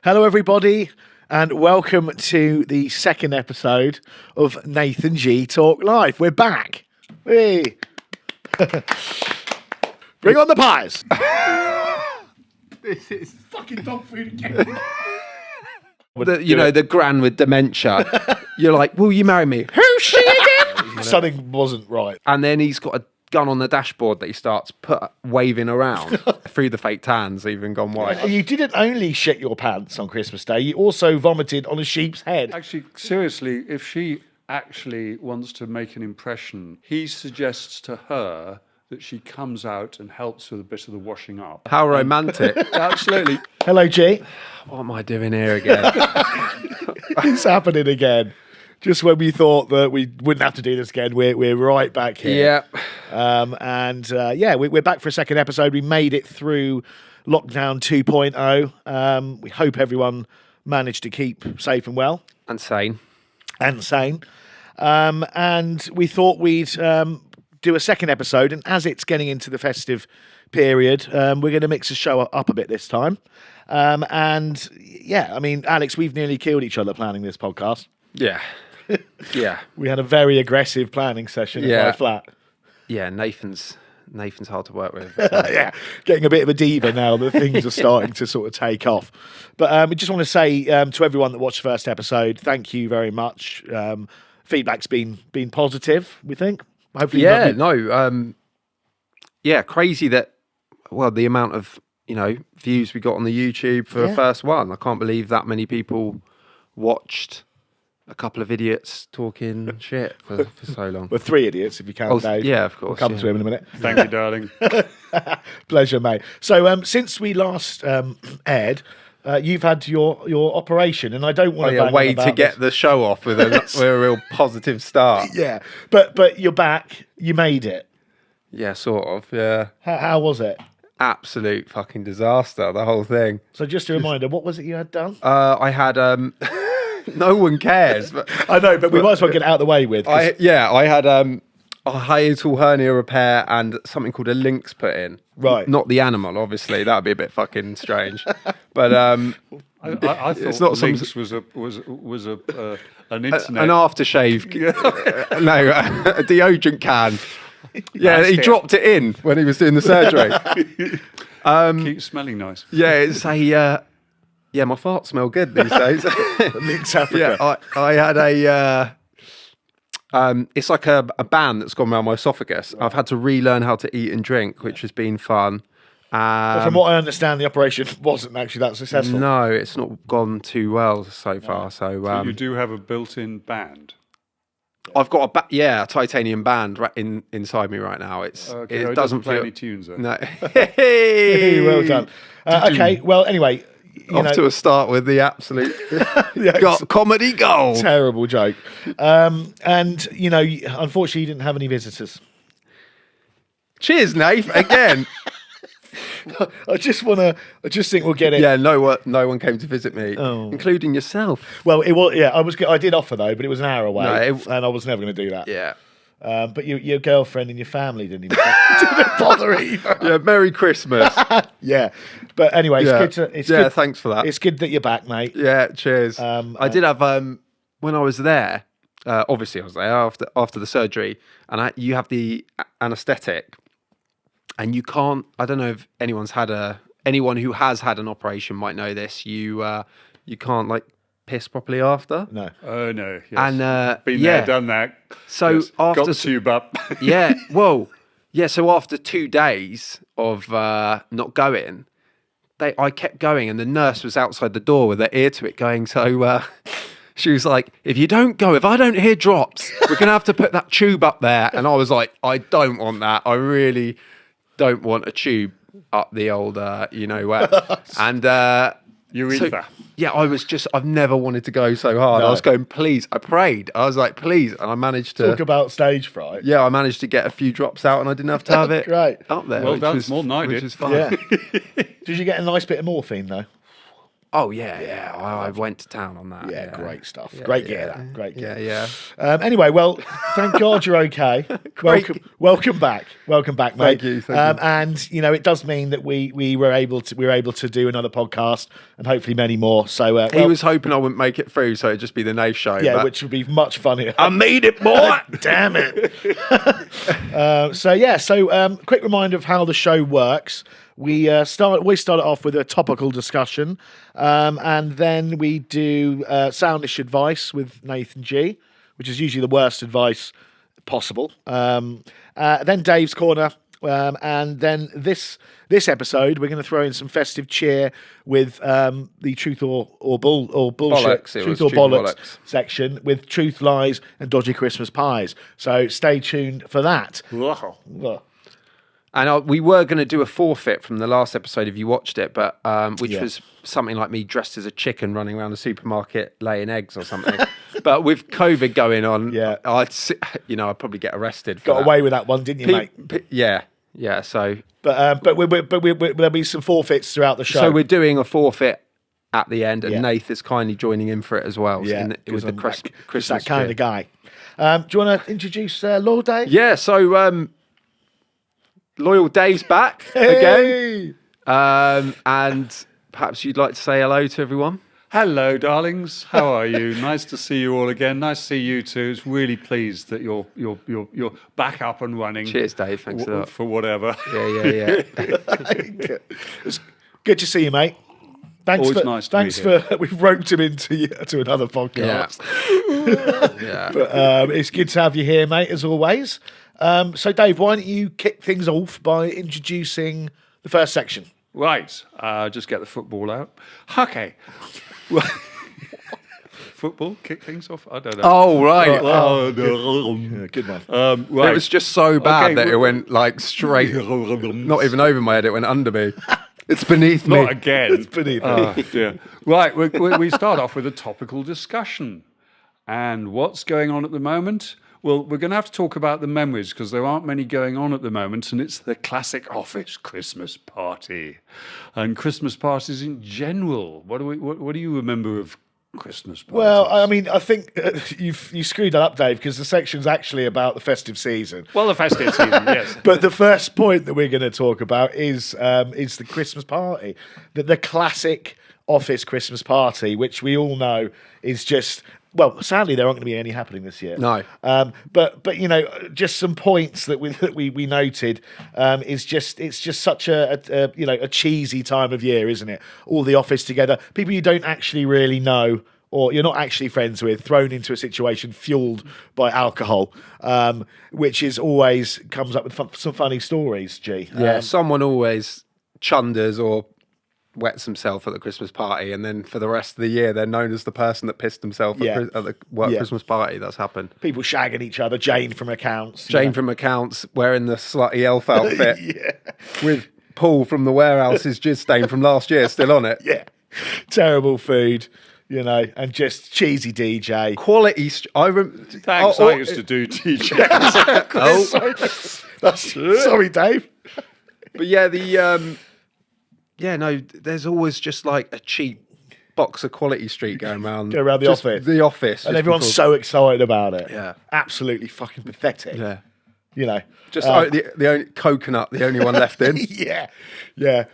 Hello, everybody, and welcome to the second episode of Nath G Talk Live. We're back. Hey. Bring on the pies. This is Fucking dog food again. the gran with dementia. You're like, will you marry me? Who's she again? Something wasn't right. And then he's got a gun on the dashboard that he starts waving around through the fake tans, even gone white. And you didn't only shit your pants on Christmas Day, you also vomited on a sheep's head. Actually, seriously, if she actually wants to make an impression, he suggests to her that she comes out and helps with a bit of the washing up. How romantic. Absolutely. Hello, G. What am I doing here again? It's happening again. Just when we thought that we wouldn't have to do this again, we're right back here. Yeah. We're back for a second episode. We made it through lockdown 2.0. We hope everyone managed to keep safe and well And sane. and sane. And we thought we'd do a second episode. And as it's getting into the festive period, we're going to mix the show up a bit this time. Alex, we've nearly killed each other planning this podcast. Yeah. Yeah. We had a very aggressive planning session at my flat. Yeah, Nathan's hard to work with. Yeah, getting a bit of a diva now that things are starting to sort of take off. But we just want to say to everyone that watched the first episode, thank you very much. Feedback's been positive, we think. Hopefully, crazy that, the amount of, views we got on the YouTube for the first one. I can't believe that many people watched a couple of idiots talking shit for so long. We're three idiots, if you count Dave. Yeah, of course. We'll come to him in a minute. Thank you, darling. Pleasure, mate. So since we last aired, you've had your operation, and I don't want to way to get the show off with a real positive start. Yeah, but you're back. You made it. Yeah, sort of. Yeah. How was it? Absolute fucking disaster, the whole thing. So just a reminder, what was it you had done? I had no one cares, but I know, but we might as well get it out of the way with. I had a hiatal hernia repair and something called a lynx put in. Right. Not the animal, obviously. That would be a bit fucking strange. But I thought it's not Lynx was an internet. an aftershave. No, a deodorant can. Yeah, he dropped it in when he was doing the surgery. Keeps smelling nice. Yeah, it's a my farts smell good these days. Lynx Africa. Yeah, I had it's like a band that's gone around my esophagus. I've had to relearn how to eat and drink, which has been fun. But from what I understand, the operation wasn't actually that successful. No, it's not gone too well so far. So you do have a built-in band. I've got a titanium band inside me right now. It doesn't play feel any tunes though. No. Hey, well done. Okay, well, anyway. To a start with the absolute comedy gold. Terrible joke. Unfortunately, you didn't have any visitors. Cheers, Nath, again. I just think we'll get it. Yeah, no one came to visit me, including yourself. Well, I did offer though, but it was an hour away, and I was never going to do that. Yeah. But your girlfriend and your family didn't even bother either. Yeah, Merry Christmas. Yeah, but anyway, it's good. Good. Thanks for that. It's good that you're back, mate. Yeah, cheers. I did have when I was there. Obviously, I was there after the surgery, and you have the anaesthetic, and you can't. I don't know if anyone who has had an operation might know this. You can't piss properly after. No. Oh no. Yes. And been there, done that. So after got the tube up. Yeah. Well. Yeah. So after 2 days of not going, I kept going, and the nurse was outside the door with her ear to it, going. So she was like, "If you don't go, if I don't hear drops, we're gonna have to put that tube up there." And I was like, "I don't want that. I really don't want a tube up the old, where." And urethra. Yeah, I've never wanted to go so hard. No. I was going, please. I prayed. I was like, please. And I managed to... Talk about stage fright. Yeah, I managed to get a few drops out and I didn't have to have it Great. up there. Well, that's more than I did. Which is fun. Yeah. Did you get a nice bit of morphine, though? Oh yeah. I went to town on that. Yeah, Yeah, great stuff. Great gear, that. Great gear. Yeah. Anyway, well, thank God you're okay. Welcome back, mate. Thank you. And it does mean that we were able to do another podcast and hopefully many more. So He was hoping I wouldn't make it through, so it'd just be the Nath show. yeah, but which would be much funnier. I made it, boy. Damn it. So quick reminder of how the show works. We start it off with a topical discussion, and then we do soundish advice with Nath G, which is usually the worst advice possible. Then Dave's corner, and then this episode we're going to throw in some festive cheer with the truth or bullshit, Bollocks, truth or bollocks section with truth, lies, and dodgy Christmas pies. So stay tuned for that. And we were going to do a forfeit from the last episode if you watched it, but which was something like me dressed as a chicken running around the supermarket laying eggs or something. But with COVID going on, I'd probably get arrested. Got away with that one, didn't you, mate? Yeah. So, but there'll be some forfeits throughout the show. So we're doing a forfeit at the end, and Nath is kindly joining in for it as well. Yeah, with the Christmas that kind cheer. of guy. Do you want to introduce Lord Dave? Yeah. So. Loyal Dave's back again. And perhaps you'd like to say hello to everyone. Hello, darlings. How are you? Nice to see you all again. Nice to see you too. It's really pleased that you're back up and running. Cheers, Dave. Thanks a lot. For whatever. Yeah. It's good to see you, mate. Thanks Always for, nice to thanks be for we've roped him to another podcast. Yeah. But it's good to have you here, mate, as always. So, Dave, why don't you kick things off by introducing the first section? Right. Just get the football out. Okay. Football, kick things off? I don't know. Oh, right. Yeah, good one. Right. It was just so bad that it went like straight, not even over my head, it went under me. It's beneath me. Not again. It's beneath me. Oh, dear. Right, we start off with a topical discussion. And what's going on at the moment? Well, we're going to have to talk about the memories because there aren't many going on at the moment, and it's the classic office Christmas party and Christmas parties in general. What do you remember of Christmas parties? Well, I mean, I think you screwed that up, Dave, because the section's actually about the festive season. Well, the festive season, yes. But the first point that we're going to talk about is the Christmas party, the classic office Christmas party, which we all know is just. Well, sadly, there aren't going to be any happening this year. No. But just some points that we noted it's just such a cheesy time of year, isn't it? All the office together, people you don't actually really know or you're not actually friends with, thrown into a situation fueled by alcohol, which is always comes up with some funny stories. G. Yeah, someone always chunders or wets himself at the Christmas party, and then for the rest of the year they're known as the person that pissed himself at the Christmas party. That's happened. People shagging each other. Jane from accounts. Jane from accounts wearing the slutty elf outfit with Paul from the warehouse's jizz stain from last year still on it. Yeah, terrible food, and just cheesy DJ. Quality. Thanks, I used to do DJ. Sorry, Dave. But yeah, there's always just like a cheap box of Quality Street going around. Go around the just office. The office. And everyone's so excited about it. Yeah. Absolutely fucking pathetic. Yeah. Just the only coconut, the only one left in. Yeah.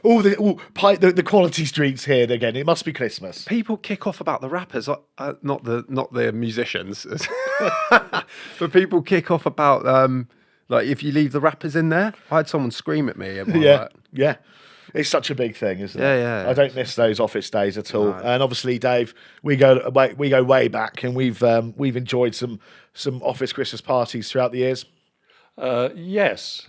All the Quality Streets here again. It must be Christmas. People kick off about the rappers, not the musicians. But people kick off about like if you leave the rappers in there. I had someone scream at me about that. Yeah. It's such a big thing, isn't it? Yeah. I don't miss those office days at all. No. And obviously, Dave, we go way back, and we've enjoyed some office Christmas parties throughout the years. Yes.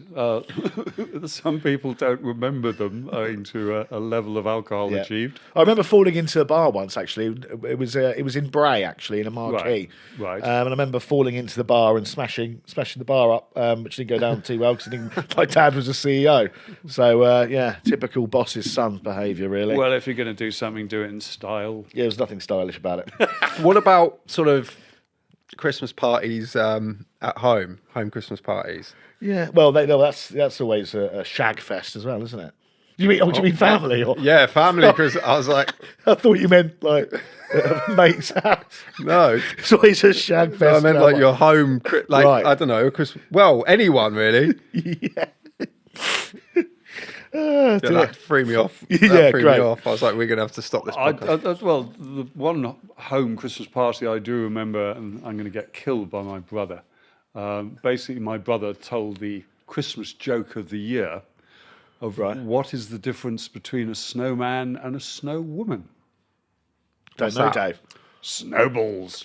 Some people don't remember them owing to a level of alcohol achieved. I remember falling into a bar once, actually. It was in Bray, actually, in a marquee. Right. And I remember falling into the bar and smashing the bar up, which didn't go down too well because my dad was a CEO. So, typical boss's son behaviour, really. Well, if you're going to do something, do it in style. Yeah, there's nothing stylish about it. What about sort of Christmas parties at home Christmas parties? Yeah, well, that's always a shag fest as well, isn't it? Do you mean family? Or? Yeah, family. Because I was like, I thought you meant like mate's house. no. It's always a shag fest. I meant like your home, like, Right. I don't know, because, well, anyone really. Yeah. Yeah, that threw me off. That Yeah, threw great. me off. I was like, we're going to have to stop this podcast. Well, the one home Christmas party I do remember, and I'm going to get killed by my brother. Basically, my brother told the Christmas joke of the year of what is the difference between a snowman and a snow woman? Don't know, Dave. Snowballs.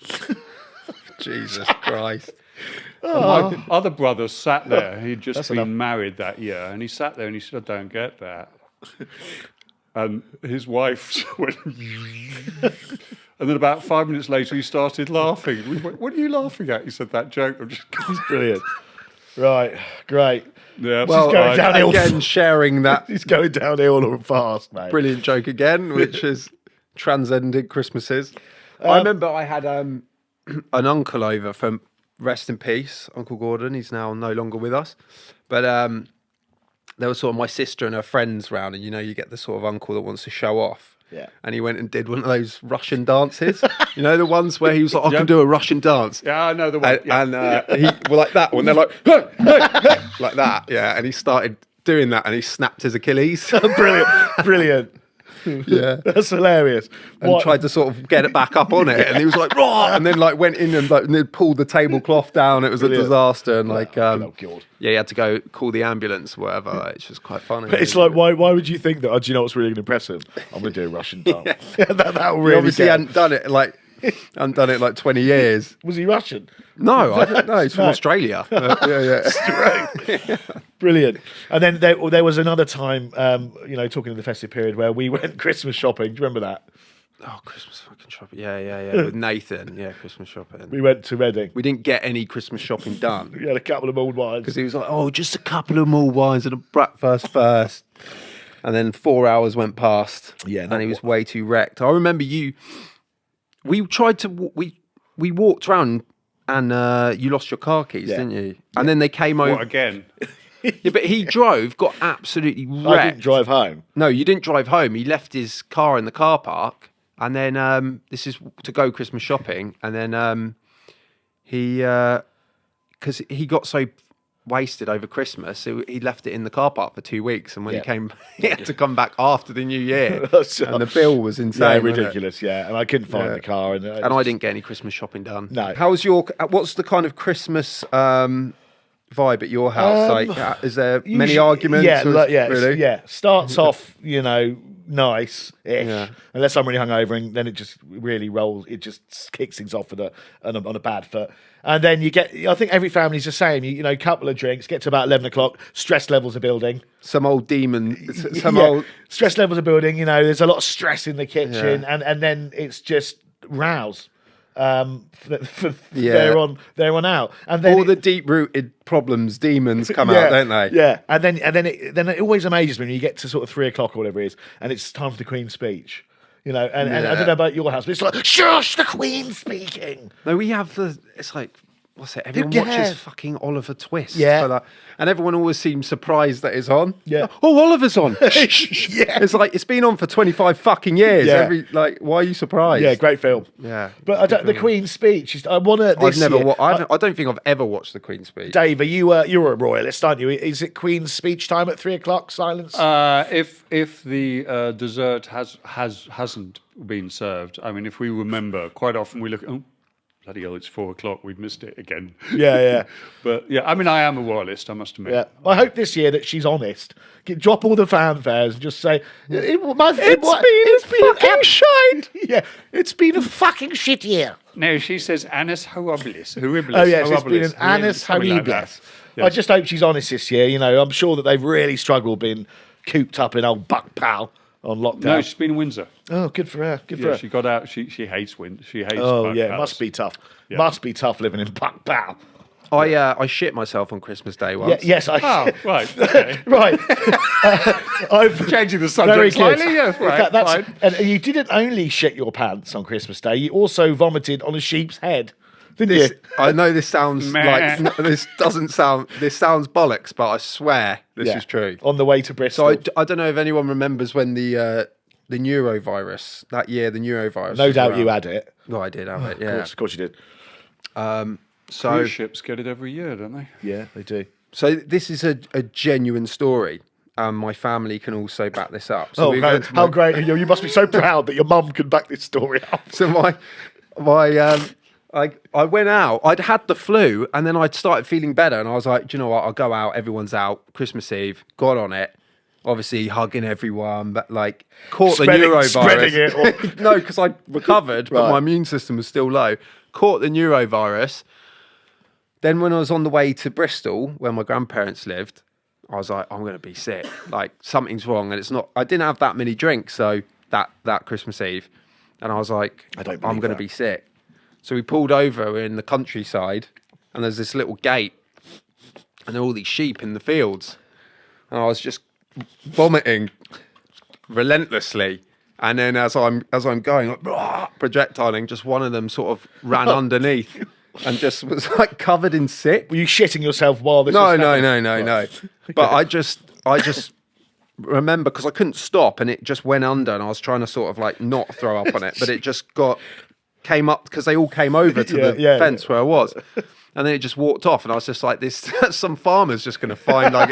Jesus Christ. And my other brother sat there. He'd just That's been enough. married that year, and he sat there and he said, "I don't get that." And his wife went, and then about 5 minutes later, he started laughing. We went, "What are you laughing at?" He said, "That joke." I'm just Brilliant. Right, great. yeah. Well, going downhill. Again, sharing that He's going downhill fast, mate. brilliant joke again, which is transcended Christmases. I remember I had an uncle over from, rest in peace, Uncle Gordon. He's now no longer with us. But there was sort of my sister and her friends round, and you get the sort of uncle that wants to show off. Yeah. And he went and did one of those Russian dances. The ones where he was like, I can do a Russian dance. Yeah, I know the one. And he well, like that one. They're like, hey, hey, hey, like that. Yeah. And he started doing that, and he snapped his Achilles. Brilliant. Yeah. That's hilarious. And tried to sort of get it back up on it, and he was like, "Raw!" And then like went in and like and then pulled the tablecloth down. It was Brilliant. a disaster, and like, Oh, God. yeah, he had to go call the ambulance, or whatever. It's just quite funny. It's like, why would you think that? Oh, do you know what's really going to impress him? I'm going to do a Russian dance. That'll he really obviously get him. hadn't done it like 20 years. Was he Russian? No, I don't know. He's from Australia. Right. Brilliant. And then there was another time, talking in the festive period where we went Christmas shopping. Do you remember that? Oh, Christmas fucking shopping. Yeah. With Nathan. Yeah, Christmas shopping. We went to Reading. We didn't get any Christmas shopping done. We had a couple of mulled wines. Because he was like, oh, just a couple of more wines and a breakfast first. And then 4 hours went past. Yeah, and he was way too wrecked. I remember we tried to, we walked around and you lost your car keys, didn't you? And then they came over. What again? Yeah, but he drove, got absolutely wrecked. I didn't drive home. No, you didn't drive home. He left his car in the car park. And then this is to go Christmas shopping. And then because he got so wasted over Christmas, so he left it in the car park for 2 weeks. And when he came, he had to come back after the new year. And the bill was insane. Yeah, wasn't it? ridiculous. Yeah, and I couldn't find the car, and I didn't get any Christmas shopping done. No. What's the kind of Christmas vibe at your house? Is there many arguments? Yeah, really? yeah. Starts off, nice-ish, Yeah. unless I'm really hungover, and then it just really rolls. It just kicks things off on a bad foot. And then you get, I think every family's the same. You couple of drinks, get to about 11 o'clock, stress levels are building. Some old demon. Stress levels are building. There's a lot of stress in the kitchen, and then it's just rows. There on out, and then all the deep-rooted problems, demons come out, don't they? Yeah, and then it always amazes me when you get to sort of 3 o'clock or whatever it is, and it's time for the Queen's speech. And I don't know about your house, but it's like, shush, the Queen's speaking. No, we have it's like, what's it? Everyone watches fucking Oliver Twist. Yeah. And everyone always seems surprised that it's on. Yeah. Oh, Oliver's on. Shh. Yeah. It's like, it's been on for 25 fucking years. Yeah. Why are you surprised? Yeah, great film. Yeah. But the Queen's speech, I want to this year. I don't think I've ever watched the Queen's speech. Dave, you're a royalist, aren't you? Is it Queen's speech time at 3 o'clock? Silence. If the dessert hasn't been served, I mean, if we remember, quite often we look. Oh, bloody hell! It's 4 o'clock. We've missed it again. Yeah. But yeah, I mean, I am a royalist. I must admit. Yeah, I hope this year that she's honest. Drop all the fanfares and just say, it's been fucking shite. Yeah, it's been a fucking shit year. No, she says Anis Horribilis. Oh yes, it's been an Anis Horribilis. Yes. I just hope she's honest this year. I'm sure that they've really struggled being cooped up in old Buck Pal on lockdown. No, she's been in Windsor. Oh, good for her. Good for Yeah, her. she got out. She hates Windsor. She hates. Oh Buck yeah, it Pals. must be tough. Yeah. Must be tough living in Buck Pal. I shit myself on Christmas Day once. Yes, I. Oh, right. Okay. Right. I've Changing the very subject good. slightly. Yes, right. That's, and you didn't only shit your pants on Christmas Day. You also vomited on a sheep's head. Didn't you? I know this sounds like this sounds bollocks, but I swear this is true. On the way to Bristol. So I don't know if anyone remembers when the neurovirus that year. The neurovirus. No was doubt around. you had it. Oh, I did have it. Yeah. Of course you did. So Cruise ships get it every year, don't they? Yeah, they do. So this is a genuine story. My family can also back this up. So we went to how great! You must be so proud that your mum can back this story up. So I went out. I'd had the flu, and then I'd started feeling better, and I was like, do you know what? I'll go out. Everyone's out. Christmas Eve. Got on it. Obviously hugging everyone, but like caught Spreading the neurovirus. it. No, because I recovered, but Right. my immune system was still low. Caught the neurovirus. Then when I was on the way to Bristol, where my grandparents lived, I was like, I'm going to be sick. Like something's wrong, and it's not. I didn't have that many drinks, so that Christmas Eve, and I was like, I don't I'm believe going to that. be sick. So we pulled over. We're in the countryside, and there's this little gate, and there are all these sheep in the fields, and I was just vomiting relentlessly. And then as I'm going, like, projectiling, just one of them sort of ran underneath and just was like covered in sick. Were you shitting yourself while this No, was no, happening? no, no, no. But I just remember because I couldn't stop and it just went under and I was trying to sort of like not throw up on it, but it just came up because they all came over to the fence where I was. And then it just walked off and I was just like, this, some farmer's just going to find like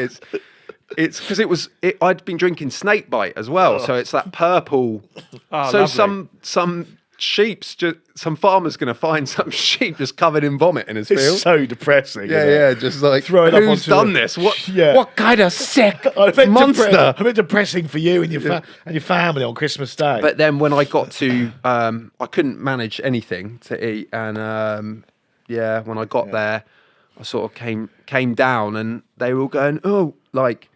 it's because I'd been drinking snake bite as well. So it's that purple. So lovely. some sheep's just, some farmer's going to find some sheep just covered in vomit in his field. It's so depressing. Yeah, isn't it? yeah, just like Throw it up who's onto done the- this? What? Yeah. What kind of sick I bet monster? I bet depressing for you and your and your family on Christmas Day. But then when I got to, I couldn't manage anything to eat, and when I got there, I sort of came down, and they were all going, "Oh, like,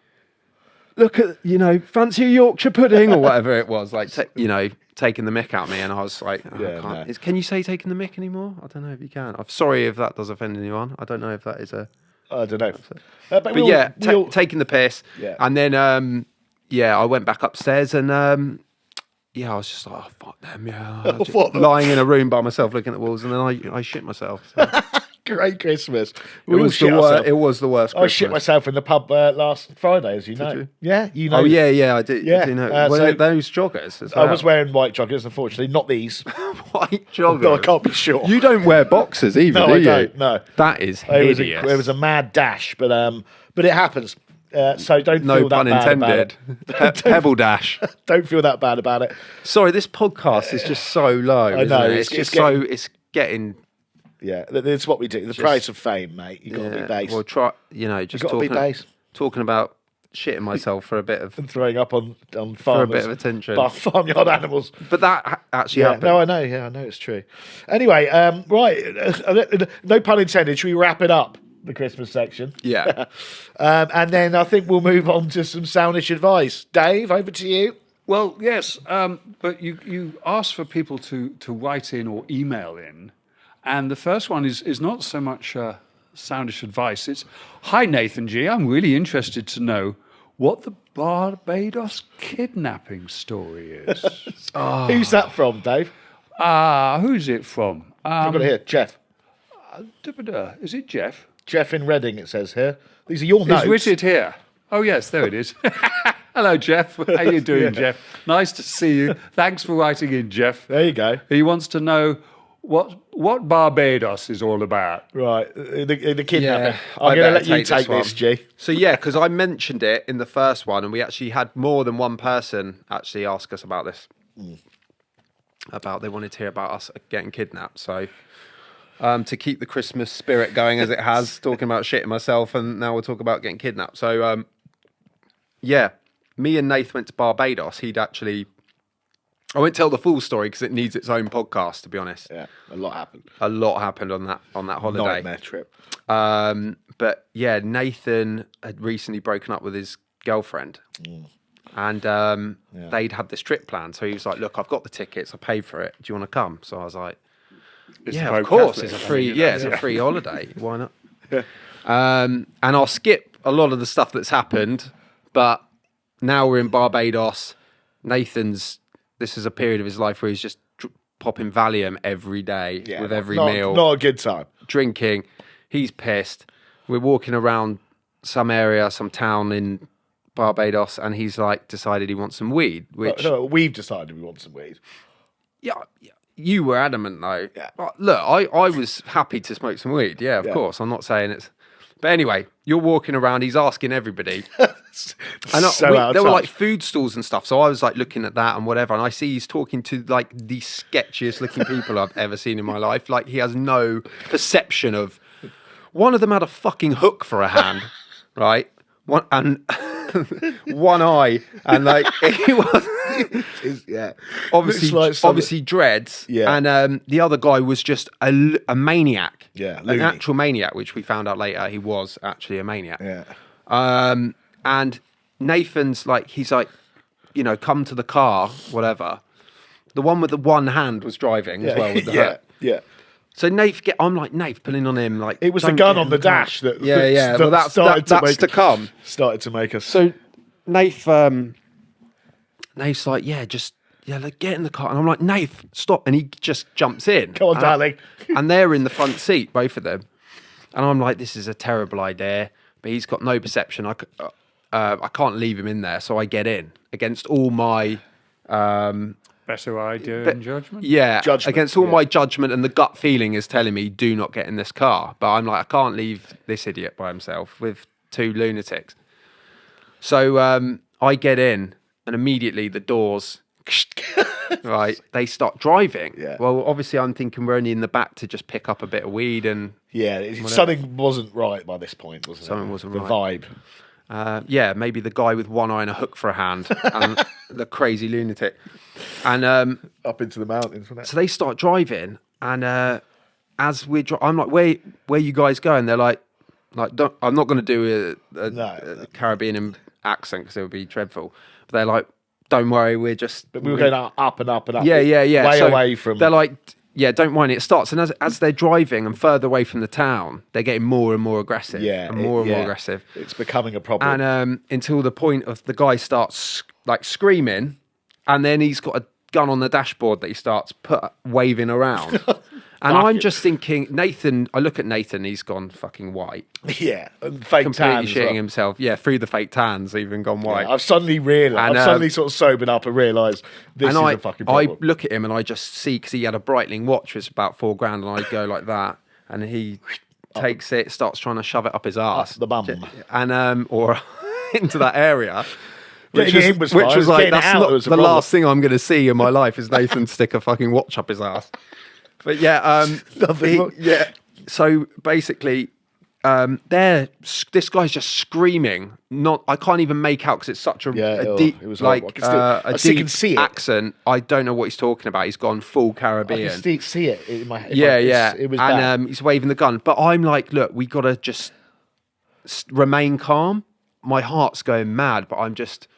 look at fancy a Yorkshire pudding or whatever it was, like taking the mick out of me." And I was like, oh, Yeah, I can't. no. Can you say taking the mick anymore? I don't know if you can. I'm sorry if that does offend anyone. I don't know if that is a. I don't know. But taking the piss. Yeah. And then, I went back upstairs and, I was just like, oh, fuck them, yeah. Just What the- lying in a room by myself looking at the walls and then I shit myself. So. Great Christmas. It We all was shit the ourselves. worst. It was the worst. I shit myself in the pub last Friday, as you know. you? Yeah, you know. Oh yeah, I did. Yeah, I do know. so- Were those joggers? As I well? was wearing white joggers, unfortunately, not these. white joggers. No, I can't be sure. You don't wear boxers either, No, do I you? don't, no. That is It was, hideous. it was a mad dash, but it happens. So don't no feel that pun bad about intended. it. Pebble dash. Don't feel that bad about it. Sorry, this podcast is just so low. I know, Isn't it? it's It's getting- it's getting. Yeah, that's what we do. The price of fame, mate. You got to be base. Well, try just gotta be base. talking about shitting myself for a bit of And throwing up on farmers, for a bit of attention. farmyard animals. But that actually Yeah, happened. no, I know. Yeah, I know it's true. Anyway, right. No pun intended. Should we wrap it up? The Christmas section. Yeah. And then I think we'll move on to some soundish advice. Dave, over to you. Well, yes, but you asked for people to write in or email in, and the first one is not so much soundish advice. It's, hi, Nathan G. I'm really interested to know what the Barbados kidnapping story is. Who's that from, Dave? Who's it from? I've got it here. Jeff. Is it Jeff? Jeff in Reading, it says here. These are your notes. It's written here. Oh, yes, there it is. Hello, Jeff. How you doing, Jeff? Nice to see you. Thanks for writing in, Jeff. There you go. He wants to know what Barbados is all about. Right. The kidnapping. Yeah, I'm I going to better let you take take this this, G. So yeah, because I mentioned it in the first one, and we actually had more than one person actually ask us about this. About they wanted to hear about us getting kidnapped. So to keep the Christmas spirit going as it has, talking about shitting myself, and now we'll talk about getting kidnapped. So me and Nath went to Barbados. I won't tell the full story because it needs its own podcast, to be honest. Yeah, a lot happened. A lot happened on that holiday. Nightmare trip. But yeah, Nathan had recently broken up with his girlfriend, and they'd had this trip planned. So he was like, "Look, I've got the tickets. I paid for it. Do you want to come?" So I was like, "Yeah, of course. It's a free. Yeah, it's a free holiday. Why not?" And I'll skip a lot of the stuff that's happened, but now we're in Barbados. This is a period of his life where he's just popping Valium every day Yeah, with every not, meal. Not a good time. Drinking. He's pissed. We're walking around some area, some town in Barbados, and he's like decided he wants some weed, which No, we've decided we want some weed. yeah, you were adamant though. Yeah. Look, I was happy to smoke some weed. Yeah, of course. I'm not saying it's. But anyway, you're walking around. He's asking everybody. And there were like food stalls and stuff. So I was like looking at that and whatever. And I see he's talking to like the sketchiest looking people I've ever seen in my life. Like he has no perception of. One of them had a fucking hook for a hand, right? One one eye, and like it was, yeah, obviously dreads. Yeah, and the other guy was just a maniac. Yeah, an actual maniac, which we found out later he was actually a maniac. Yeah, and Nathan's like, he's like, come to the car, whatever. The one with the one hand was driving as well with the hook. Yeah. So I'm like, Nath, pulling on him like it was the gun on the dash that yeah. Well, that's to come. Started to make us. So Nath's like, like, get in the car, and I'm like, Nath, stop, and he just jumps in. Come on, darling. And they're in the front seat, both of them, and I'm like, this is a terrible idea, but he's got no perception. I can't leave him in there, so I get in against all my. Better idea and judgment? Yeah, judgment, against all my judgment, and the gut feeling is telling me, do not get in this car. But I'm like, I can't leave this idiot by himself with two lunatics. So I get in, and immediately the doors, right, they start driving. Yeah. Well, obviously I'm thinking we're only in the back to just pick up a bit of weed and... Yeah, something wasn't right by this point, wasn't it? Something wasn't right. The vibe. Maybe the guy with one eye and a hook for a hand, and the crazy lunatic, and up into the mountains. Wasn't it? So they start driving, and as we're, I'm like, where you guys going? They're like, I'm not going to do a Caribbean accent because it would be dreadful. But they're like, don't worry, we're just. But we were going up and up and up. Yeah. Way so away from. They're like. Yeah, don't mind. It starts, and as they're driving and further away from the town, they're getting more and more aggressive. Yeah, and more aggressive. It's becoming a problem. And until the point of the guy starts like screaming, and then he's got a gun on the dashboard that he starts waving around. And I'm just thinking, Nathan. I look at Nathan. He's gone fucking white. Yeah, and fake completely tans. Shitting himself. Yeah, through the fake tans, even gone white. Yeah, I've suddenly realised. I've suddenly sort of sobered up and realised this is a fucking problem. I look at him and I just see, because he had a Breitling watch, which was about $4,000, and I go like that, and he takes it, starts trying to shove it up his ass, up the bum, and or into that area. Which was Getting like, that's out not was a the problem. last thing I'm going to see in my life is Nathan stick a fucking watch up his ass. But yeah, so basically, this guy's just screaming. I can't even make out because it's such a deep, it was like I still can see it. accent. I don't know what he's talking about. He's gone full Caribbean. I can see it in my head. It was and bad. he's waving the gun. But I'm like, look, we got to just remain calm. My heart's going mad, but I'm just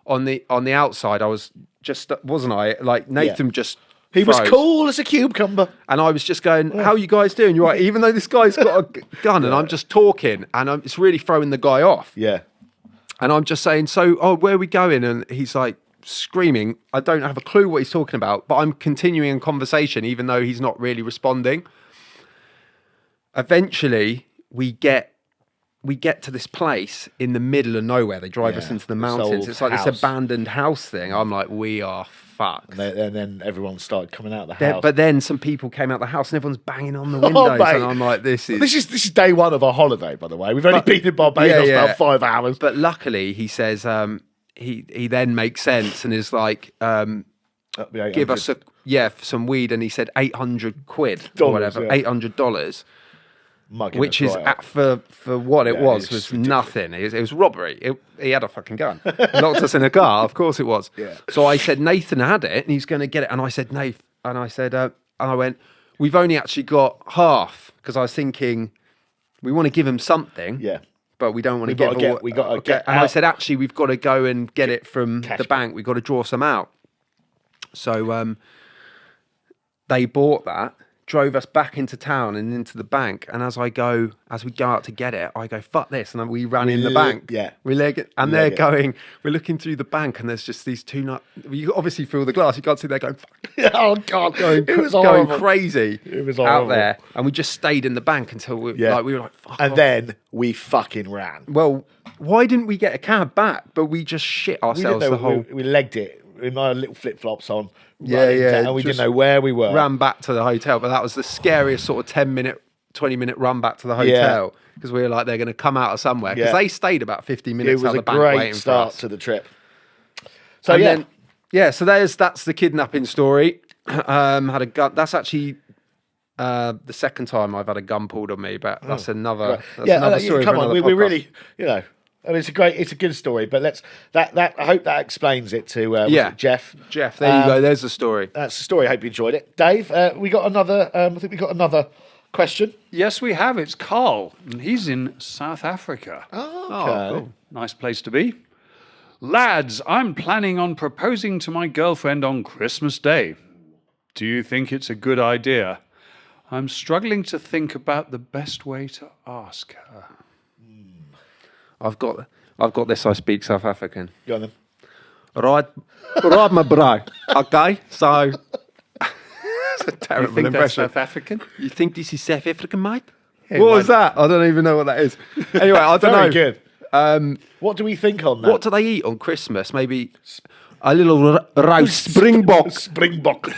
on the outside. I was just, wasn't I? Like Nathan just. He was cool as a cucumber. And I was just going, how are you guys doing? You're right. Even though this guy's got a gun and I'm just talking and it's really throwing the guy off. Yeah. And I'm just saying, where are we going? And he's like screaming. I don't have a clue what he's talking about, but I'm continuing a conversation even though he's not really responding. Eventually, we get to this place in the middle of nowhere. They drive us into the mountains. It's like this abandoned house thing. I'm like, we are fucked. And then everyone started coming out of the house. But then some people came out the house and everyone's banging on the windows. And I'm like, this is day one of our holiday, by the way. We've only been in Barbados about 5 hours. But luckily, he says he then makes sense and is like, give us some weed. And he said 800 quid or whatever, $800. Which is for what it was nothing. It was robbery. He had a fucking gun. Locked us in a car. Of course it was. Yeah. So I said Nathan had it and he's going to get it. And I said Nath, and I said and I went, we've only actually got half because I was thinking we want to give him something. Yeah. But we don't want to get. We got to get. And I said actually we've got to go and get it from the bank. We've got to draw some out. So they bought that. drove us back into town and into the bank. And as we go out to get it, I go, fuck this. And then we ran in the bank. Yeah. We leg it. And they're going, we're looking through the bank and there's just these two you obviously feel the glass. You can't see they're going, fuck. Oh, God. It was going horrible. crazy It was out horrible. there. And we just stayed in the bank until we were like, fuck And off. then we fucking ran. Well, why didn't we get a cab back? But we just shit We ourselves didn't the know, whole... we legged it with my little flip-flops on. Yeah, running yeah, down, and we didn't just know where we were. Ran back to the hotel, but that was the scariest sort of 10-minute, 20-minute run back to the hotel because we were like, they're going to come out of somewhere because they stayed about 50 It minutes was out a the bank great waiting for start us. to the trip. So And yeah. then, so that's the kidnapping story. Had a gun. That's actually the second time I've had a gun pulled on me, but that's another. That's another story. Come for on, another we podcast. really, I mean, it's a good story, but I hope that explains it to was it Jeff. Jeff, there you go. There's the story. That's the story. I hope you enjoyed it, Dave. We got another. I think we got another question. Yes, we have. It's Carl, and he's in South Africa. Okay. Cool. Nice place to be. Lads, I'm planning on proposing to my girlfriend on Christmas Day. Do you think it's a good idea? I'm struggling to think about the best way to ask her. I've got this. I speak South African. Go on then. Right, my bro. Okay, so it's a terrible You think that's impression. South African? You think this is South African, mate? What was that? I don't even know what that is. Anyway, I don't Very know. good. What do we think on that? What do they eat on Christmas? Maybe a little roast springbok. Springbok.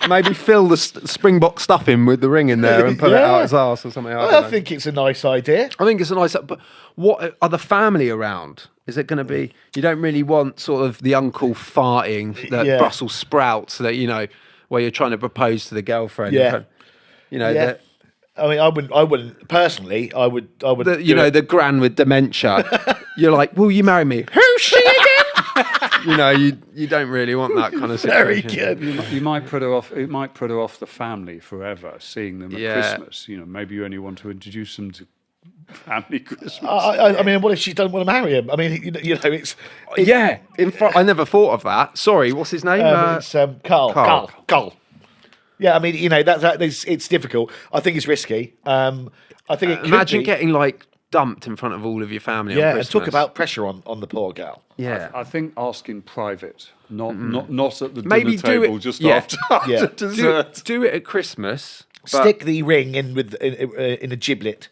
Maybe fill the springbok stuffing with the ring in there and put it out his arse or something. I think it's a nice idea. I think it's a nice. But what are the family around? Is it going to be? You don't really want sort of the uncle farting, the Yeah. Brussels sprouts that where you're trying to propose to the girlfriend. Yeah. Yeah. I mean, I wouldn't personally. I would. The gran with dementia. You're like, will you marry me? Who's she again? You don't really want that kind of Very situation. good. You might put her off. It might put her off the family forever, seeing them at Yeah. Christmas. Maybe you only want to introduce them to family Christmas. I mean, what if she doesn't want to marry him? I mean, it's Yeah. I never thought of that. Sorry, what's his name? it's Carl. Carl. Carl. Yeah, I mean, it's difficult. I think it's risky. I think it could Imagine be. getting dumped in front of all of your family. on and Christmas. talk about pressure on the poor girl. Yeah. I think ask in private, not at the Maybe dinner do table it- just yeah. after Yeah. dessert. Do it at Christmas. but- Stick the ring in in a giblet.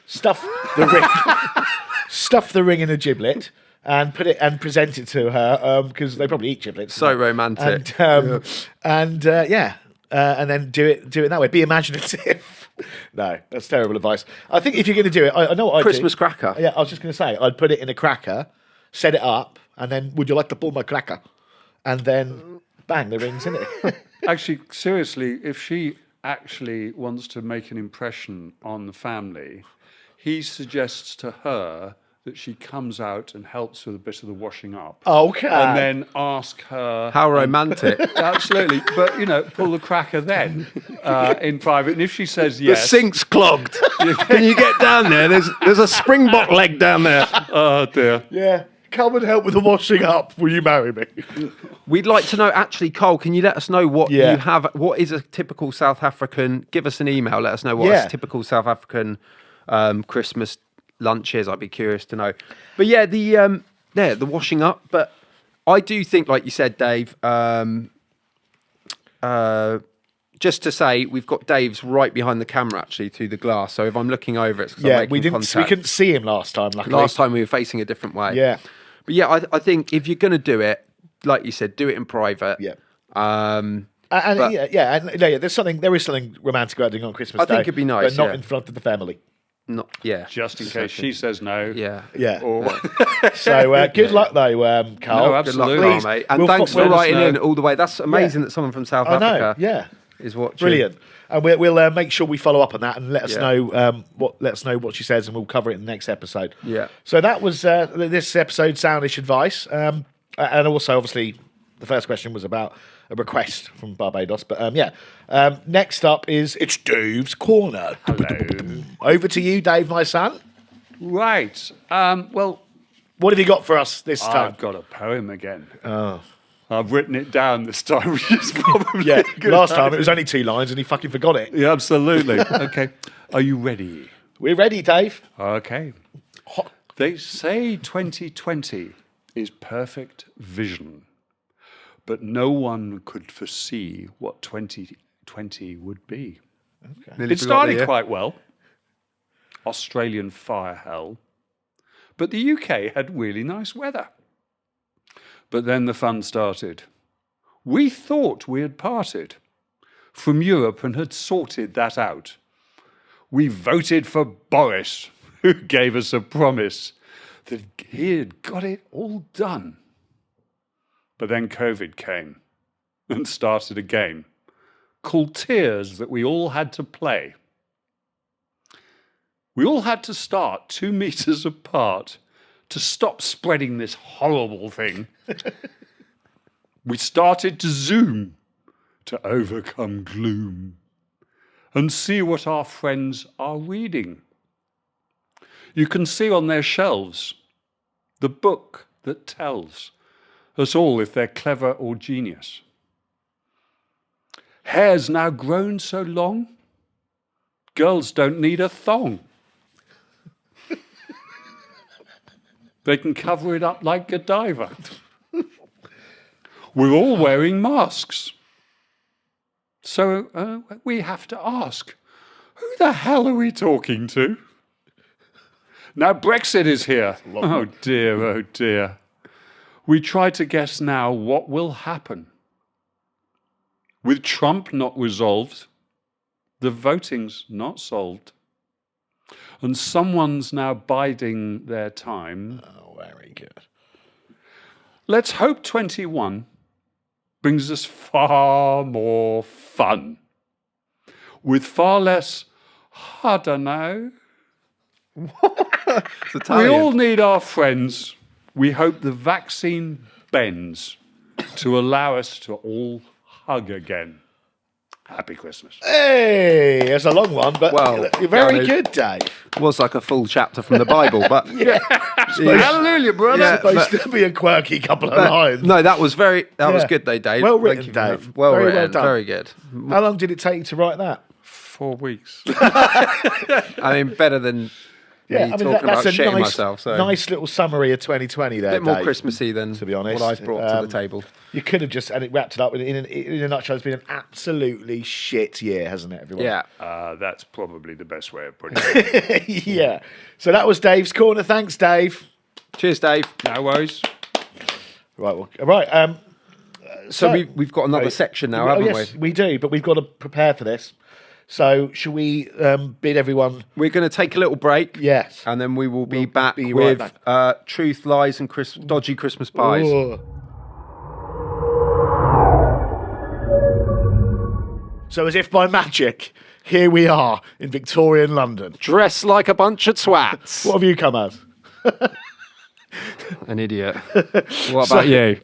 Stuff the ring. Stuff the ring in a giblet and put it and present it to her because they probably eat giblets. So romantic. And then do it that way. Be imaginative. No, that's terrible advice. I think if you're going to do it, I know what I'd Christmas do. cracker. Yeah, I was just going to say I'd put it in a cracker, set it up, and then would you like to pull my cracker? And then bang, the ring's in it. Actually, seriously, if she actually wants to make an impression on the family, he suggests to her that she comes out and helps with a bit of the washing up. Okay. And then ask her. How romantic. Absolutely. But, pull the cracker then in private. And if she says The yes. sink's clogged. Can you get down there? There's a springbok leg down there. Oh, dear. Yeah. Come and help with the washing up. Will you marry me? We'd like to know, actually, Cole, can you let us know what Yeah. you have? What is a typical South African? Give us an email. Let us know what Yeah. a typical South African Christmas lunch is. I'd be curious to know. But yeah, the washing up. But I do think, like you said, Dave, just to say, we've got Dave's right behind the camera, actually, through the glass. So if I'm looking over, it's 'cause I'm Yeah, making we contact. couldn't see him last time. Luckily. Last time we were facing a different way. Yeah. But yeah, I think if you're going to do it, like you said, do it in private. Yeah. But- There is something romantic about doing on Christmas I Day. think it'd be nice, but not yeah. in front of the family. Not, yeah. Just in case she says no. Yeah. Yeah. Or So good luck though, Carl. No, Good luck, absolutely. Carl, Please, mate. And we'll thanks let for us writing know. in all the way. That's amazing that someone from South I know. Africa Yeah. is watching. Brilliant. And we'll make sure we follow up on that and let us Yeah. know what she says, and we'll cover it in the next episode. Yeah. So that was this episode, Soundish Advice, and also obviously the first question was about a request from Barbados. But next up it's Dave's Corner. hello. Over to you, Dave, my son. Right. Well, What have you got for us this time? I've got a poem again. Oh, I've written it down this time, which is probably Yeah, good. last time it was only 2 lines and he fucking forgot it. Yeah, absolutely. Okay. Are you ready? We're ready, Dave. Okay. They say 2020 is perfect vision, but no one could foresee what 2020 would be. Nearly It forgot the started year. quite well. Australian fire hell. But the UK had really nice weather. But then the fun started. We thought we had parted from Europe and had sorted that out. We voted for Boris, who gave us a promise that he had got it all done. But then COVID came and started a game called Tears that we all had to play. We all had to start 2 meters apart to stop spreading this horrible thing. We started to Zoom to overcome gloom and see what our friends are reading. You can see on their shelves the book that tells us all if they're clever or genius. Hair's now grown so long, girls don't need a thong. They can cover it up like Godiva. We're all wearing masks. So we have to ask, who the hell are we talking to? Now Brexit is here. Oh dear, oh dear. We try to guess now what will happen. With Trump not resolved, the voting's not solved, and someone's now biding their time. Oh, very good. Let's hope 21 brings us far more fun, with far less, I don't know. It's We Italian. all need our friends. We hope the vaccine bends to allow us to all hug again. Happy Christmas. Hey, it's a long one, but Well, you're very yeah, good, Dave. was like a full chapter from the Bible, but Hallelujah, brother. Yeah, Supposed but- to be a quirky couple of but- lines. no, that was very. That was Yeah. good, though, Dave. Well Thank written, you for that. Dave. Well Very well written. done. Very good. How long did it take you to write that? 4 weeks. I mean, better than me talking about shitting myself. So nice little summary of 2020 there, a bit more Dave. Christmassy than to be honest. what I've brought to the table. You could have just, and it wrapped it up in a nutshell. It's been an absolutely shit year, hasn't it, everyone? Yeah. That's probably the best way of putting it. Yeah. So that was Dave's Corner. Thanks, Dave. Cheers, Dave. No worries. Right. Well, right. So we've got another section now, haven't yes, we do, but we've got to prepare for this. So, shall we bid everyone? we? We're going to take a little break. Yes. And then we will be back be right with back. Truth, Lies, and Dodgy Christmas Pies. Oh. So, as if by magic, here we are in Victorian London. Dress like a bunch of twats. What have you come as? An idiot. What about you?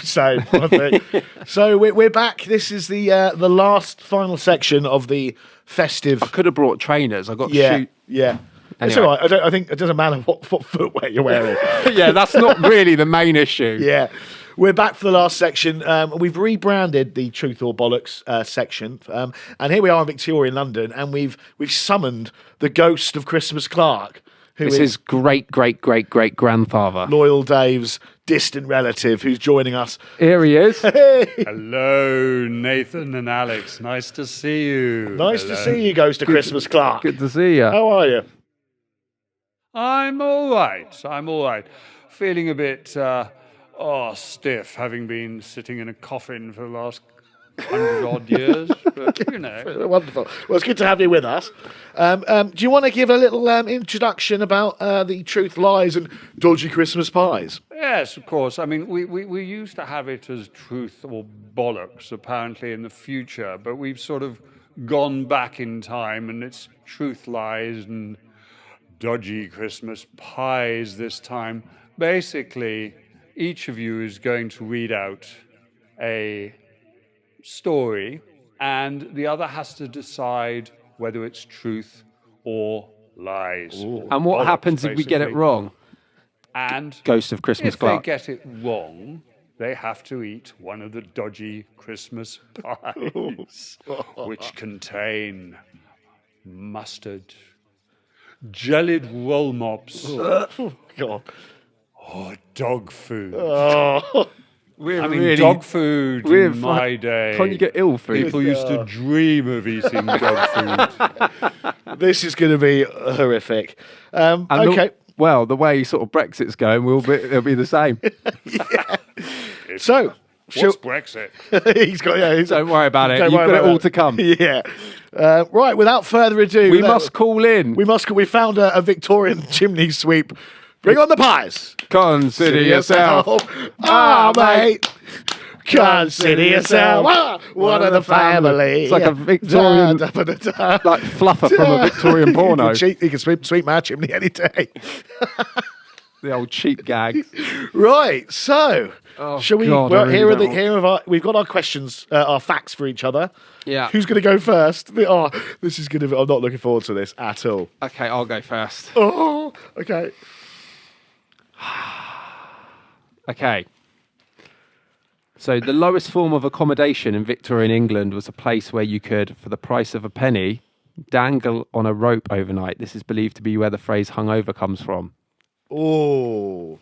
Same. I think. So we're back. This is the last final section of the festive. Could have brought trainers. I got to Yeah, shoot. yeah. It's Anyway. all right. I think it doesn't matter what footwear you're wearing. Yeah, that's not really the main issue. Yeah. We're back for the last section. We've rebranded the Truth or Bollocks section, and here we are in Victorian London, and we've summoned the ghost of Christmas Clark, who This is great-great-great-great-grandfather. Loyal Dave's distant relative, who's joining us. Here he is. Hello, Nathan and Alex. Nice to see you. Nice to see you, Ghost of Christmas Clark. Good to see you. How are you? I'm all right. I'm all right. Feeling a bit stiff, having been sitting in a coffin for the last 100 odd years. But, you know. Wonderful. Well, it's good to have you with us. Do you want to give a little introduction about the Truth, Lies, and Dodgy Christmas Pies? Yes, of course. I mean, we used to have it as truth or bollocks, apparently, in the future, but we've sort of gone back in time, and it's truth, lies, and dodgy Christmas pies this time. Basically, each of you is going to read out a story, and the other has to decide whether it's truth or lies. or And what bollocks, happens if we get it basically. wrong? And Ghost of Christmas if Clark. they get it wrong, they have to eat one of the dodgy Christmas pies, which contain mustard, jellied roll mops, Oh, God. or dog food. Oh. We're I mean, really, dog food we're in my day. Can't you get ill food? People used to dream of eating dog food. This is going to be horrific. And Okay. the way sort of Brexit's going, it'll be the same. So, What's Brexit? he's got. Yeah, Don't worry about it. Don't You've worry got it about all that. to come. Yeah. Right. Without further ado, We must call in. We found a Victorian chimney sweep. Bring on the pies. Consider yourself. Mate. Consider yourself one of the family. It's like a Victorian, like fluffer from a Victorian porno. You can sweep my chimney any day. The old cheap gag. Right. So, shall we? God, well, I really here are our. We've got our questions, our facts for each other. Yeah. Who's going to go first? Oh, this is going to. I'm not looking forward to this at all. Okay, I'll go first. Oh, okay. Okay. So the lowest form of accommodation in Victorian England was a place where you could, for the price of a penny, dangle on a rope overnight. This is believed to be where the phrase hungover comes from. Oh.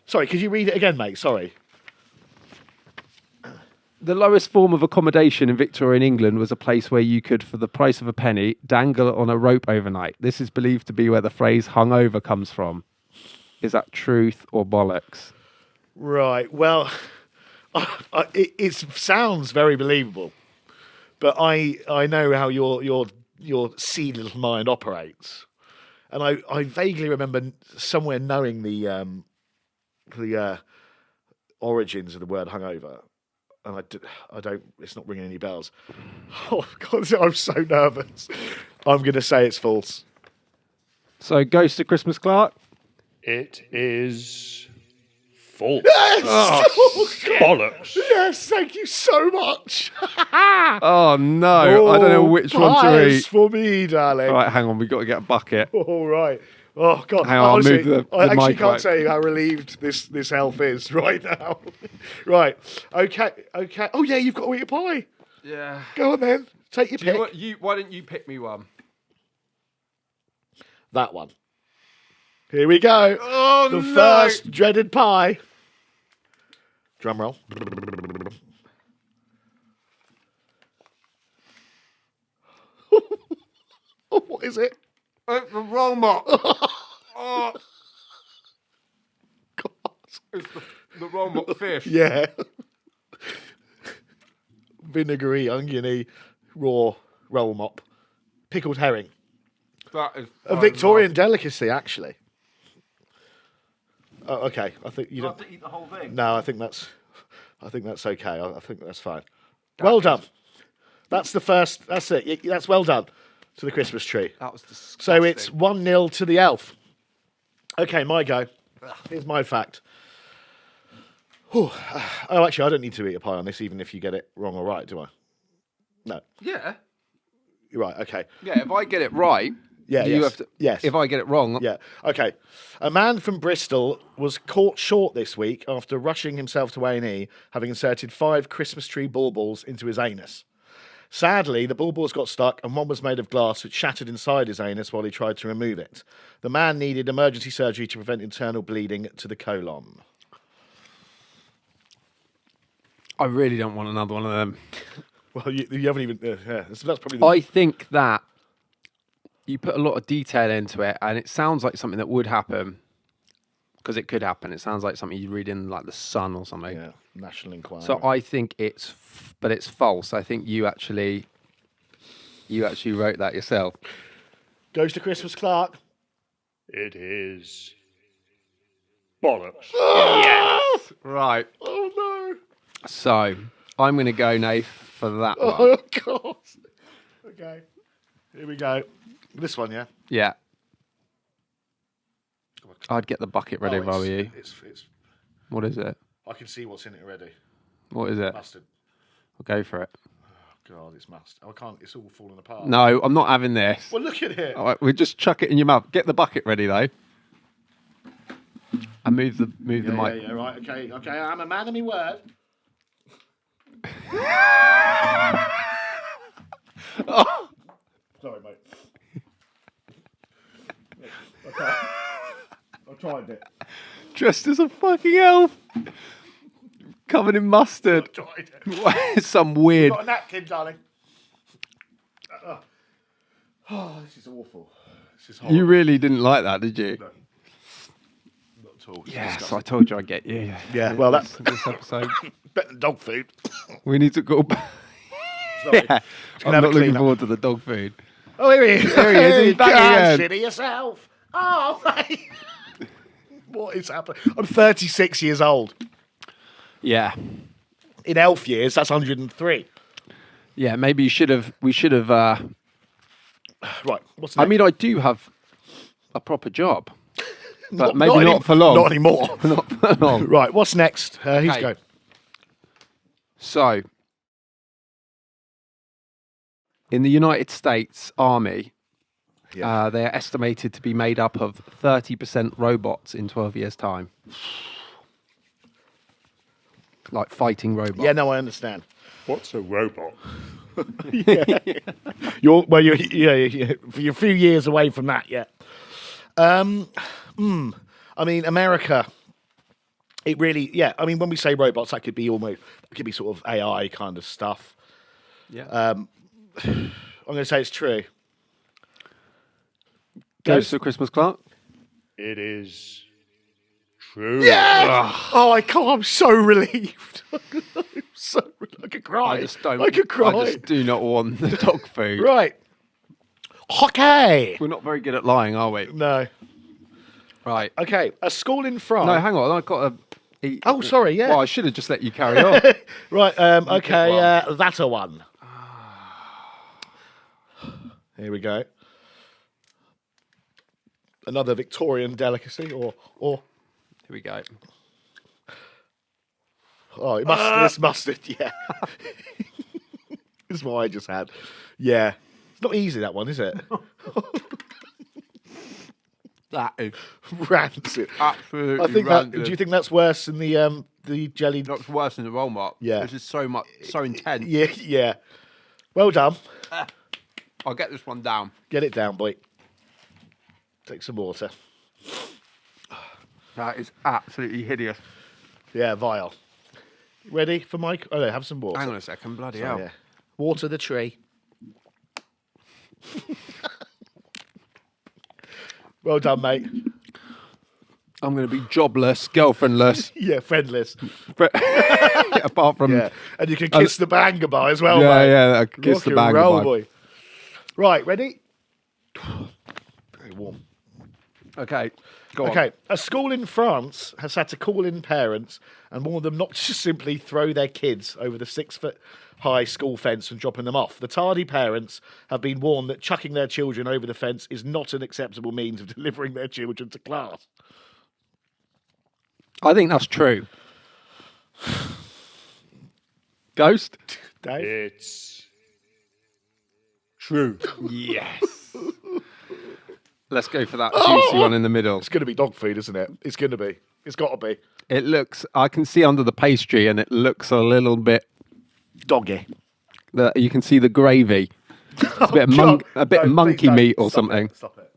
Sorry, could you read it again, mate? Sorry. The lowest form of accommodation in Victorian England was a place where you could, for the price of a penny, dangle on a rope overnight. This is believed to be where the phrase hungover comes from. Is that truth or bollocks? Right. Well, it sounds very believable, but I know how your seedy little mind operates, and I vaguely remember somewhere knowing the origins of the word hungover, and I don't. It's not ringing any bells. Oh God, I'm so nervous. I'm going to say it's false. So, Ghost of Christmas Clark? It is false. Yes! Bollocks. Yes, thank you so much. Oh, no. I don't know which one to pies eat. for me, darling. All right, hang on. We've got to get a bucket. All right. Oh God! Hang on, I'll Honestly, move the I actually mic can't right. tell you how relieved this elf is right now. Right. Okay. Oh yeah, you've got to eat a pie. Yeah. Go on then. Take your pick. Why don't you pick me one? That one. Here we go. Oh, the first dreaded pie. Drum roll. Oh, what is it? It's the roll mop. Oh. God. It's the roll mop fish. Yeah. Vinegary, oniony, raw roll mop. Pickled herring. That is A Victorian delicacy, actually. Oh, okay. I think you have don't. to eat the whole thing. No, I think that's okay. I think that's fine. Well done. That's the first. That's it. That's well done to the Christmas tree. That was disgusting. So it's 1-0 to the elf. Okay, my go. Here's my fact. Whew. Oh, actually, I don't need to eat a pie on this, even if you get it wrong or right, do I? No. Yeah. You're right. Okay. Yeah, if I get it right, Yeah. you yes. have to. Yes. If I get it wrong, Yeah. Okay. A man from Bristol was caught short this week after rushing himself to A&E, having inserted 5 Christmas tree baubles into his anus. Sadly, the baubles got stuck and one was made of glass which shattered inside his anus while he tried to remove it. The man needed emergency surgery to prevent internal bleeding to the colon. I really don't want another one of them. Well, you haven't even... yeah, that's probably... The, I think that you put a lot of detail into it, and it sounds like something that would happen, because it could happen. It sounds like something you read in like the Sun or something. yeah, National Enquirer. So I think it's false. I think you actually wrote that yourself. Goes to Christmas Clark. It is bollocks. Yes. Right. Oh, no. So I'm going to go, Nath, for that one. Oh, God. Okay. Here we go. This one, yeah? Yeah. I'd get the bucket ready if I were you. It's, What is it? I can see what's in it already. What is it? Mustard. I'll go for it. God, it's mustard. I can't. It's all falling apart. No, I'm not having this. Well, look at it. All right, we'll just chuck it in your mouth. Get the bucket ready, though. I move the mic. Yeah, right. Okay. I'm a man of my word. Oh. Sorry, mate. Okay. I tried it. Dressed as a fucking elf. Covered in mustard. I tried it. Some weird. Got a napkin, darling. Oh, this is awful. This is horrible. You really didn't like that, did you? No. Not at all. It's Yes, disgusting. I told you I'd get you. Yeah, well, that's this episode. better than dog food. We need to go back. Sorry. Yeah. I'm have a not looking clean up. forward to the dog food. Oh, here he is. Here he is. He's back again. Shit of yourself. Oh, mate. What is happening? I'm 36 years old. Yeah. In elf years, that's 103. Yeah, maybe we should have Right, what's next? I mean, I do have a proper job. But maybe not not for long. Not anymore. Not for long. Right, what's next? Who's Okay. going? So, in the United States Army, Yeah. they are estimated to be made up of 30% robots in 12 years' time. Like fighting robots. Yeah, no, I understand. What's a robot? You're a few years away from that yet. I mean, America. It really, yeah. I mean, when we say robots, that could be sort of AI kind of stuff. Yeah. I'm going to say it's true. Goes to Christmas Clark. It is true. Yeah. Oh, I can't. I'm so relieved. I could cry. I just don't. I could cry. I just do not want the dog food. Right. Okay. We're not very good at lying, are we? No. Right. Okay. A school in France. No, hang on. I've got to eat. Oh, sorry. Yeah. Well, I should have just let you carry on. Right. Okay. one. That's a one. Here we go. Another Victorian delicacy, or Here we go. oh, it's mustard. Yeah. This is what I just had. Yeah. It's not easy, that one, is it? That is Rancid. absolutely I think rancid. that. Do you think that's worse than the jelly? That's worse than the roll mark. Yeah. This is so intense. Yeah, yeah. Well done. I'll get this one down. Get it down, boy. Take some water. That is absolutely hideous. Yeah, vile. Ready for Mike? Oh, no, have some water. Hang on a second, bloody Oh, hell. yeah. Water the tree. Well done, mate. I'm going to be jobless, girlfriendless. Yeah, friendless. Apart from Yeah, and you can kiss the banger bar as well, yeah, mate. yeah. I kiss Rock the and bag. roll, boy. Right, ready? Very warm. Okay, go on. Okay, a school in France has had to call in parents and warn them not to simply throw their kids over the 6-foot-high school fence and dropping them off. The tardy parents have been warned that chucking their children over the fence is not an acceptable means of delivering their children to class. I think that's true. Ghost? Dave? It's true. Yes. Let's go for that juicy one in the middle. It's going to be dog food, isn't it? It's going to be. It's got to be. It looks, I can see under the pastry and it looks a little bit, Doggy. you can see the gravy. It's a bit, of monkey meat or something. Stop it.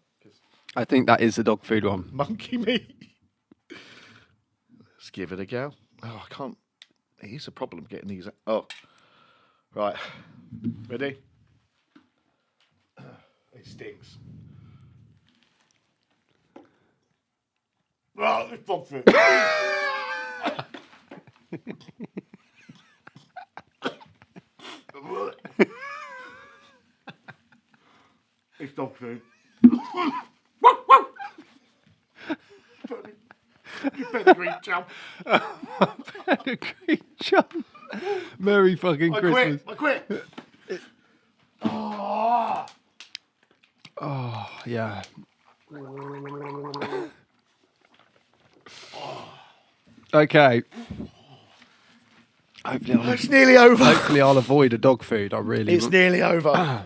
I think that is the dog food one. Monkey meat. Let's give it a go. Oh, I can't. It is a problem getting these. Oh. Right. Ready? It stinks. Oh, it's dog food. It's dog food. You pedigree chump. Pedigree chum. Merry fucking Christmas. I quit. Oh. Oh, yeah. Okay. It's nearly over. Hopefully I'll avoid a dog food. I really It's nearly over.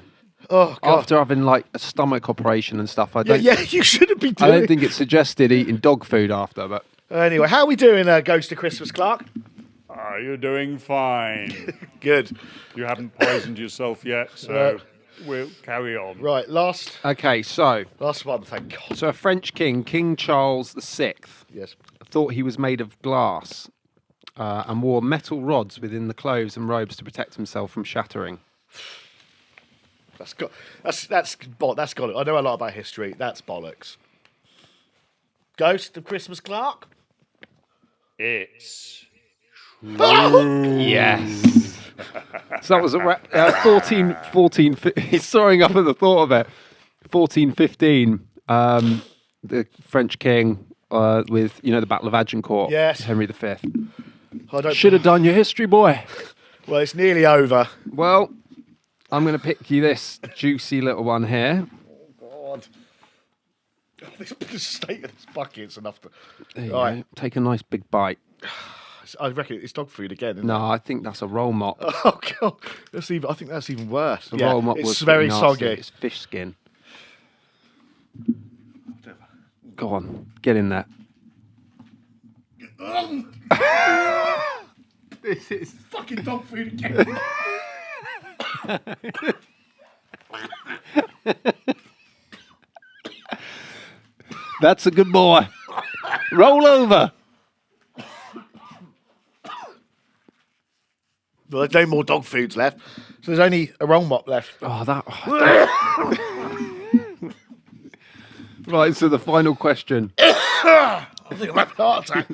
Oh, God. After having like a stomach operation and stuff, I don't Yeah, you shouldn't be I doing don't think it's suggested eating dog food after, but Anyway, how are we doing, Ghost of Christmas, Clark? You're doing fine. Good. You haven't poisoned yourself yet, so we'll carry on. Right, last Okay, so one, thank God. a French king, King Charles VI, Yes. thought he was made of glass and wore metal rods within the clothes and robes to protect himself from shattering. That's got it. I know a lot about history. That's bollocks. Ghost of Christmas, Clark? It's Yes. So that was 14. He's throwing up at the thought of it. 1415. The French king with the Battle of Agincourt. Yes. Henry V. I don't. Should have done your history, boy. Well, it's nearly over. Well, I'm going to pick you this juicy little one here. God. The state of this bucket's enough to. There you Right. go. Take a nice big bite. I reckon it's dog food again. Isn't No, I think that's a roll mop. it? Oh God, I think that's even worse. The roll mop it's was very nasty. soggy. It's fish skin. Go on, get in there. This is fucking dog food again. That's a good boy. Roll over. Well, there's no more dog foods left, so there's only a roll mop left. Oh, that. Right, so the final question. I think I'm having a heart attack.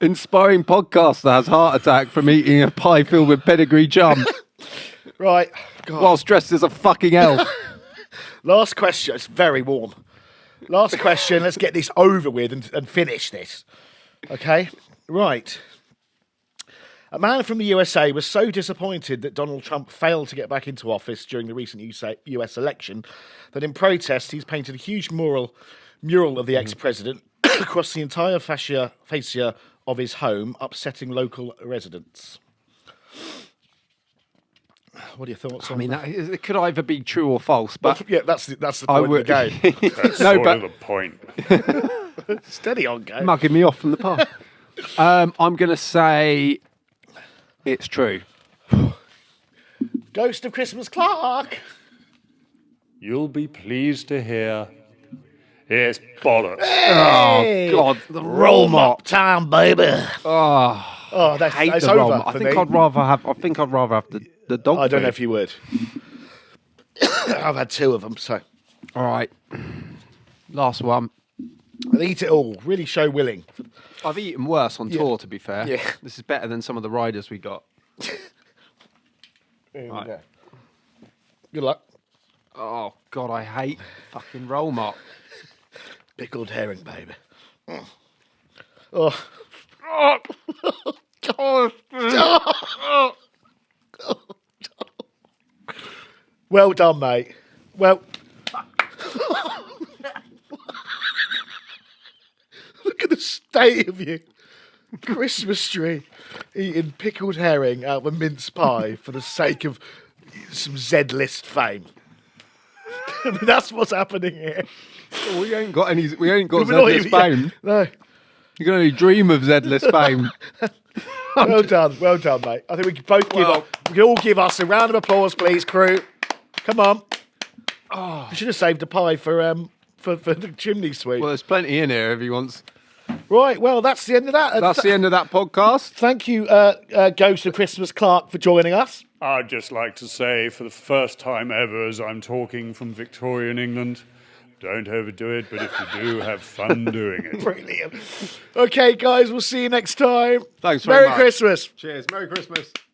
Inspiring podcaster has heart attack from eating a pie filled with pedigree jam Right, God. whilst dressed as a fucking elf. Last question. It's very warm. Last question. Let's get this over with and finish this. Okay? Right. A man from the USA was so disappointed that Donald Trump failed to get back into office during the recent US election that in protest he's painted a huge mural of the ex-president across the entire fascia of his home, upsetting local residents. What are your thoughts I on mean, that? it could either be true or false, but Yeah, that's the I point of would. the game. That's No, sort but- of the point. Steady on, go. mugging me off from the past. I'm going to say it's true. Ghost of Christmas Clark. You'll be pleased to hear it's bollocks. Hey! Oh, God. The Roll mop time, baby. Oh, That's hate it's the roll over mop. I for think me. I'd rather have the dog I don't know food. if you would. I've had two of them, so All right. Last one. I'll eat it all. Really show willing. I've eaten worse on tour, to be fair. Yeah. This is better than some of the riders we got. Right. Yeah. Good luck. Oh, God, I hate fucking roll mop. Pickled herring, baby. Oh. Well done, mate. Well, look at the state of you. Christmas tree eating pickled herring out of a mince pie for the sake of some Z-list fame. I mean, that's what's happening here. We ain't got any. We ain't got We're not Z-list even- fame. No. You can only dream of Z-list fame. Well done, mate. I think we can both we can all give us a round of applause, please, crew. Come on. We should have saved a pie for the chimney sweep. Well, there's plenty in here if he wants. Right, well, that's the end of that. That's the end of that podcast. Thank you, Ghost of Christmas Clark, for joining us. I'd just like to say, for the first time ever, as I'm talking from Victorian England, don't overdo it, but if you do, have fun doing it. Brilliant. Okay, guys, we'll see you next time. Thanks very Merry much. Christmas. Cheers. Merry Christmas.